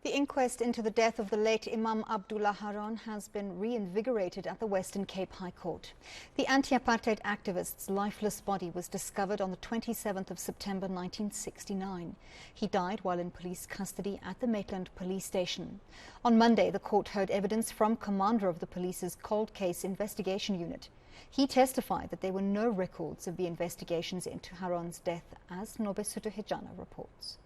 The inquest into the death of the late Imam Abdullah Haron has been reinvigorated at the Western Cape High Court. The anti-apartheid activist's lifeless body was discovered on the 27th of September 1969. He died while in police custody at the Maitland Police Station. On Monday, the court heard evidence from commander of the police's cold case investigation unit. He testified that there were no records of the investigations into Haron's death, as Nobesuthu Hejana reports.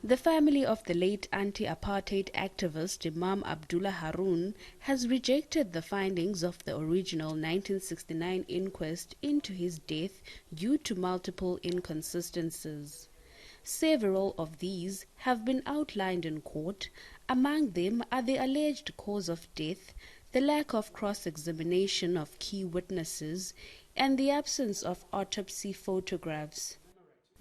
The family of the late anti-apartheid activist Imam Abdullah Haron has rejected the findings of the original 1969 inquest into his death due to multiple inconsistencies. Several of these have been outlined in court. Among them are the alleged cause of death, the lack of cross-examination of key witnesses, and the absence of autopsy photographs.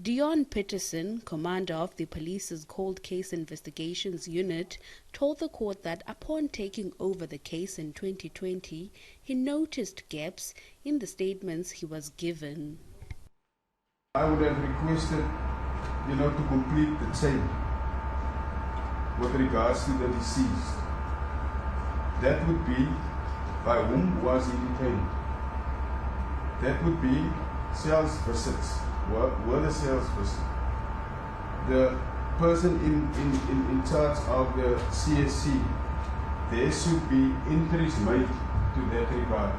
Deon Peterson, commander of the police's cold case investigations unit, told the court that upon taking over the case in 2020, he noticed gaps in the statements he was given. I would have requested, to complete the chain with regards to the deceased. That would be by whom was he detained. That would be sales visits. Were the sales visits. The person in charge of the CSC, there should be entries made to that regard.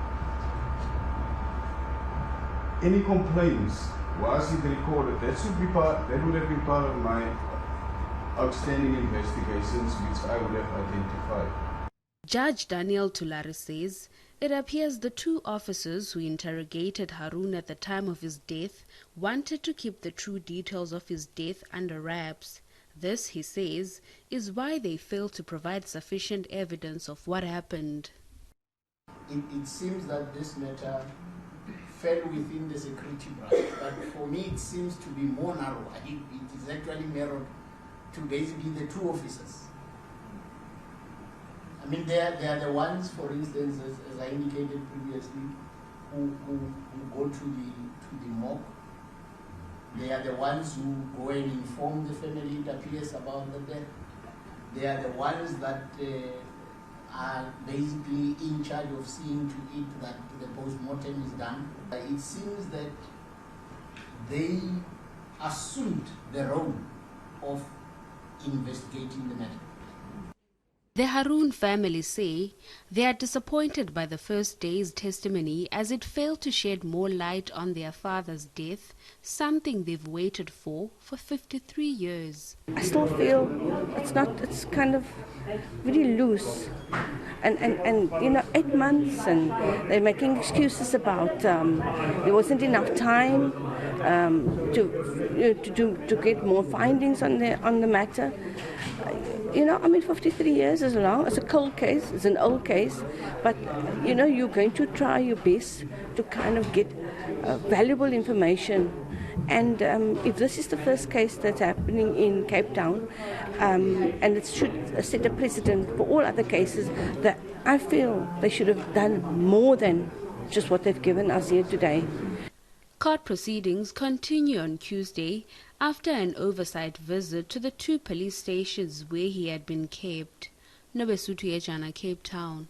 Any complaints, was it recorded? That would have been part of my outstanding investigations, which I would have identified. Judge Daniel Tulare says it appears the two officers who interrogated Haron at the time of his death wanted to keep the true details of his death under wraps. This, he says, is why they failed to provide sufficient evidence of what happened. It seems that this matter fell within the security branch, but for me it seems to be more narrow. It is actually narrowed to basically the two officers. I mean, they are the ones, for instance, as I indicated previously, who go to the morgue. They are the ones who go and inform the family, it appears, about the death. They are the ones that are basically in charge of seeing to it that the post-mortem is done. It seems that they assumed the role of investigating the matter. The Haron family say they are disappointed by the first day's testimony as it failed to shed more light on their father's death, something they've waited for 53 years. I still feel it's kind of very loose. And 8 months, and they're making excuses about there wasn't enough time to get more findings on the matter. 53 years is long. It's a cold case. It's an old case. But, you're going to try your best to kind of get valuable information. And if this is the first case that's happening in Cape Town, and it should set a precedent for all other cases, that I feel they should have done more than just what they've given us here today. Court proceedings continue on Tuesday after an oversight visit to the two police stations where he had been kept. Nobesuthu Hejana, Cape Town.